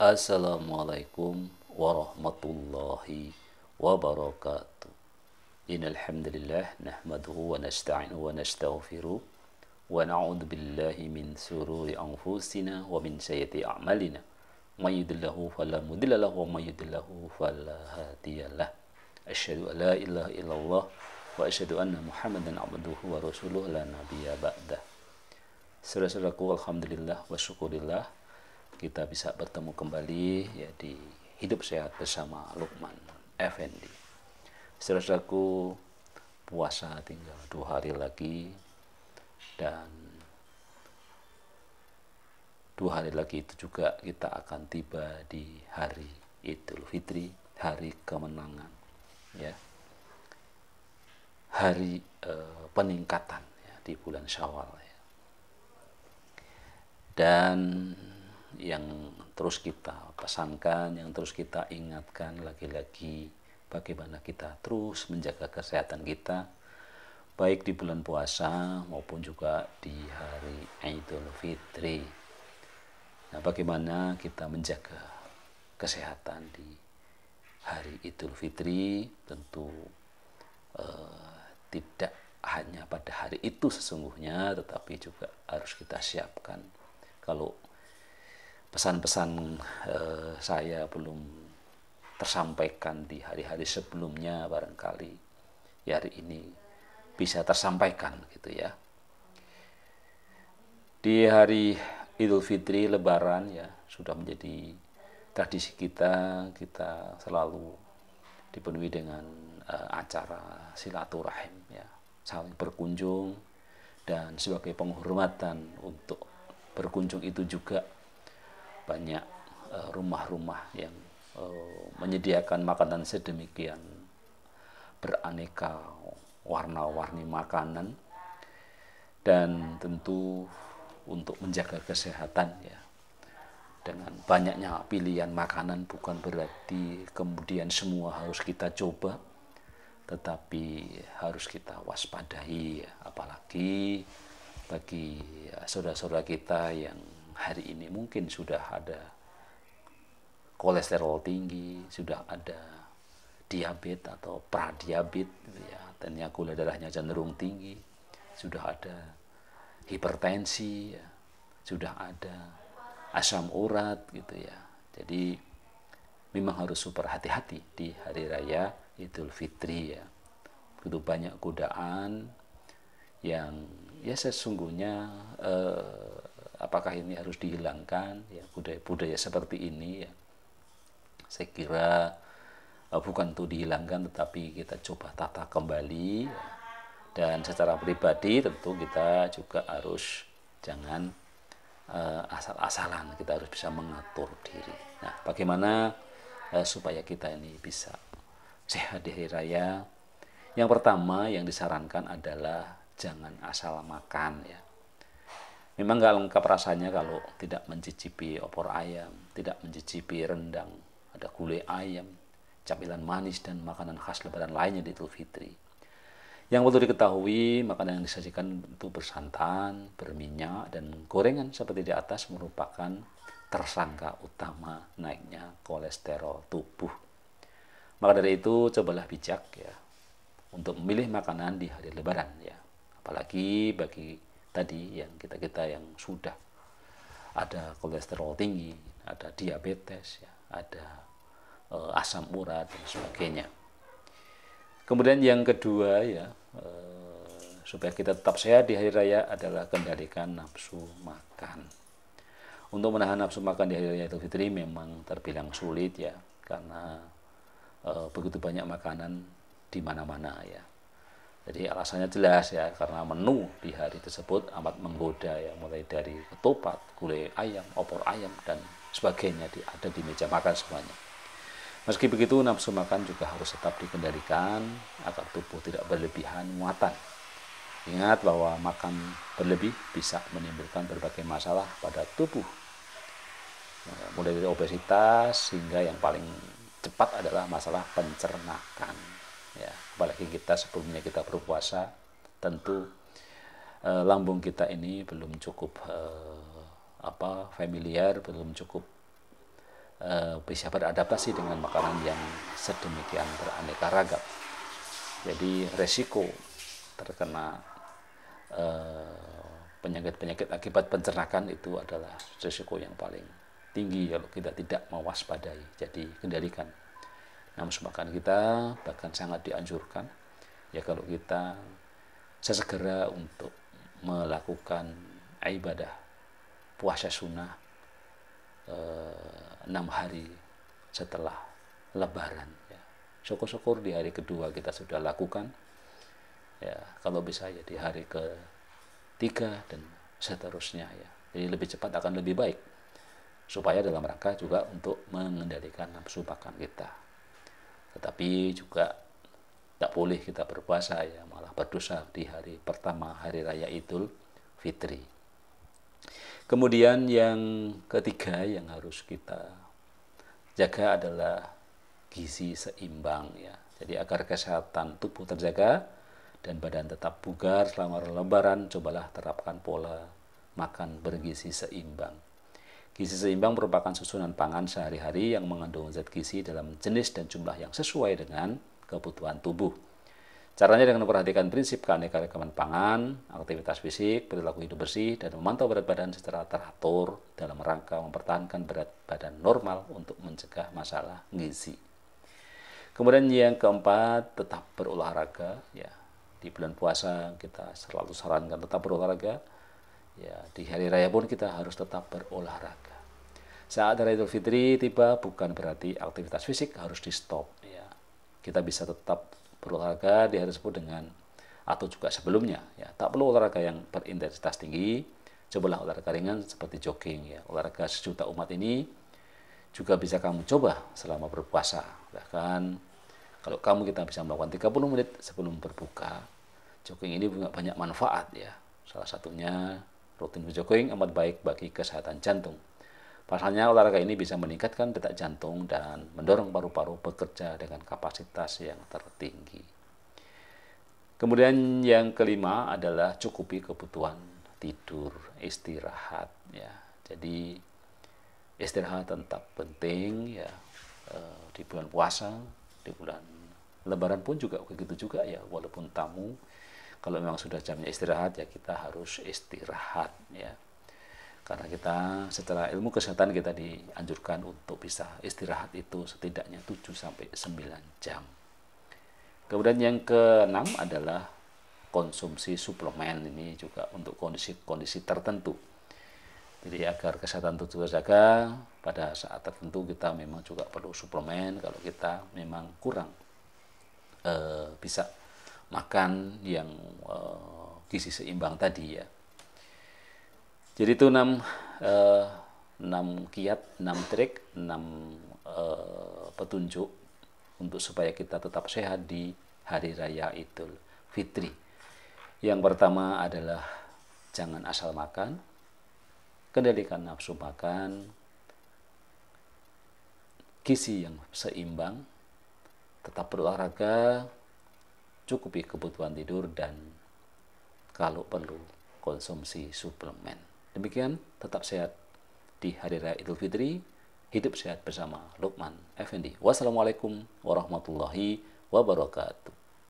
Assalamualaikum warahmatullahi wabarakatuh. Innal hamdalillah nahmaduhu wa nasta'inuhu wa nastaghfiruh wa na'udzu billahi min sururi anfusina wa min sayyiati a'malina. May yahdihillahu fala mudilla lahu wa may yudlilhu fala hadiyalah. Asyhadu an la ilaha illallah wa asyhadu anna Muhammadan abduhu wa rasuluhu la nabiyya ba'dah. Saudara-saudaraku, alhamdulillah wa syukurillah kita bisa bertemu kembali ya di Hidup Sehat bersama Lukman Effendi. Saudara-saudaraku, puasa tinggal 2 hari lagi, dan 2 hari lagi itu juga kita akan tiba di hari Idul Fitri, hari kemenangan, ya, hari peningkatan ya, di bulan Syawal ya. Dan yang terus kita pesankan, yang terus kita ingatkan lagi-lagi, bagaimana kita terus menjaga kesehatan kita, baik di bulan puasa maupun juga di hari Idul Fitri. Nah, bagaimana kita menjaga kesehatan di hari Idul Fitri? Tentu tidak hanya pada hari itu sesungguhnya, tetapi juga harus kita siapkan. Kalau pesan-pesan saya belum tersampaikan di hari-hari sebelumnya, barangkali ya hari ini bisa tersampaikan gitu ya. Di hari Idul Fitri, Lebaran ya, sudah menjadi tradisi kita selalu dipenuhi dengan acara silaturahim ya, saling berkunjung, dan sebagai penghormatan untuk berkunjung itu juga banyak rumah-rumah yang menyediakan makanan sedemikian beraneka warna-warni makanan. Dan tentu untuk menjaga kesehatan ya, dengan banyaknya pilihan makanan bukan berarti kemudian semua harus kita coba, tetapi harus kita waspadai ya. Apalagi bagi saudara-saudara kita yang hari ini mungkin sudah ada kolesterol tinggi, sudah ada diabetes atau pradiabetes gitu ya, dan yang gula darahnya cenderung tinggi, sudah ada hipertensi ya, sudah ada asam urat gitu ya. Jadi memang harus super hati-hati di hari raya Idul Fitri ya. Begitu banyak godaan yang ya sesungguhnya apakah ini harus dihilangkan ya, budaya seperti ini ya. Saya kira bukan untuk dihilangkan, tetapi kita coba tata kembali ya. Dan secara pribadi tentu kita juga harus jangan asal-asalan, kita harus bisa mengatur diri. Nah, bagaimana supaya kita ini bisa sehat di hari raya? Yang pertama yang disarankan adalah jangan asal makan ya. Memang nggak lengkap rasanya kalau tidak mencicipi opor ayam, tidak mencicipi rendang, ada gulai ayam, camilan manis, dan makanan khas Lebaran lainnya di Idul Fitri. Yang perlu diketahui, makanan yang disajikan tentu bersantan, berminyak, dan gorengan seperti di atas merupakan tersangka utama naiknya kolesterol tubuh. Maka dari itu, cobalah bijak ya untuk memilih makanan di hari Lebaran ya. Apalagi bagi tadi yang kita yang sudah ada kolesterol tinggi, ada diabetes ya, ada asam urat dan sebagainya. Kemudian yang kedua ya, supaya kita tetap sehat di hari raya adalah kendalikan nafsu makan. Untuk menahan nafsu makan di hari raya Idul Fitri memang terbilang sulit ya, karena begitu banyak makanan di mana-mana ya. Jadi alasannya jelas ya, karena menu di hari tersebut amat menggoda ya, mulai dari ketupat, gulai ayam, opor ayam, dan sebagainya ada di meja makan semuanya. Meski begitu, nafsu makan juga harus tetap dikendalikan agar tubuh tidak berlebihan muatan. Ingat bahwa makan berlebih bisa menimbulkan berbagai masalah pada tubuh, mulai dari obesitas hingga yang paling cepat adalah masalah pencernakan ya. Apalagi kita sebelumnya kita berpuasa, tentu lambung kita ini belum cukup familiar, belum cukup bisa beradaptasi dengan makanan yang sedemikian beraneka ragam. Jadi resiko terkena penyakit-penyakit akibat pencernaan itu adalah resiko yang paling tinggi kalau kita tidak mewaspadai. Jadi kendalikan nafsu makan kita, bahkan sangat dianjurkan ya kalau kita sesegera untuk melakukan ibadah puasa sunnah 6 hari setelah Lebaran. Ya. Syukur-syukur di hari kedua kita sudah lakukan. Ya, kalau bisa ya di hari ketiga dan seterusnya ya. Jadi lebih cepat akan lebih baik. Supaya dalam rangka juga untuk mengendalikan nafsu makan kita. Tetapi juga tidak boleh kita berpuasa ya, malah berdosa di hari pertama hari raya Idul Fitri. Kemudian yang ketiga yang harus kita jaga adalah gizi seimbang ya. Jadi agar kesehatan tubuh terjaga dan badan tetap bugar selama Lebaran, cobalah terapkan pola makan bergizi seimbang. Gizi seimbang merupakan susunan pangan sehari-hari yang mengandung zat gizi dalam jenis dan jumlah yang sesuai dengan kebutuhan tubuh. Caranya dengan memperhatikan prinsip keanekaragaman pangan, aktivitas fisik, perilaku hidup bersih, dan memantau berat badan secara teratur dalam rangka mempertahankan berat badan normal untuk mencegah masalah gizi. Kemudian yang keempat, tetap berolahraga. Ya, di bulan puasa kita selalu sarankan tetap berolahraga. Ya, di hari raya pun kita harus tetap berolahraga. Saat hari Idul Fitri tiba, bukan berarti aktivitas fisik harus di stop. Ya, kita bisa tetap berolahraga di hari tersebut dengan atau juga sebelumnya ya, tak perlu olahraga yang berintensitas tinggi, cobalah olahraga ringan seperti jogging ya. Olahraga sejuta umat ini juga bisa kamu coba selama berpuasa. Bahkan kalau kita bisa melakukan 30 menit sebelum berbuka, jogging ini punya banyak manfaat ya. Salah satunya rutin berjogging amat baik bagi kesehatan jantung. Pasalnya olahraga ini bisa meningkatkan detak jantung dan mendorong paru-paru bekerja dengan kapasitas yang tertinggi. Kemudian yang kelima adalah cukupi kebutuhan tidur, istirahat ya. Jadi istirahat tetap penting ya, di bulan puasa, di bulan Lebaran pun juga begitu juga ya. Walaupun tamu, kalau memang sudah jamnya istirahat ya kita harus istirahat ya. Karena kita secara ilmu kesehatan kita dianjurkan untuk bisa istirahat itu setidaknya 7-9 jam. Kemudian yang keenam adalah konsumsi suplemen, ini juga untuk kondisi-kondisi tertentu. Jadi agar kesehatan tubuh terjaga, pada saat tertentu kita memang juga perlu suplemen kalau kita memang kurang bisa makan yang gizi seimbang tadi ya. Jadi itu 6 kiat, 6 trik, 6 petunjuk untuk supaya kita tetap sehat di hari raya Idul Fitri. Yang pertama adalah jangan asal makan, kendalikan nafsu makan, gizi yang seimbang, tetap berolahraga, cukupi kebutuhan tidur, dan kalau perlu konsumsi suplemen. Demikian, tetap sehat di Hari Raya Idul Fitri. Hidup sehat bersama Lukman Effendi. Wassalamualaikum warahmatullahi wabarakatuh.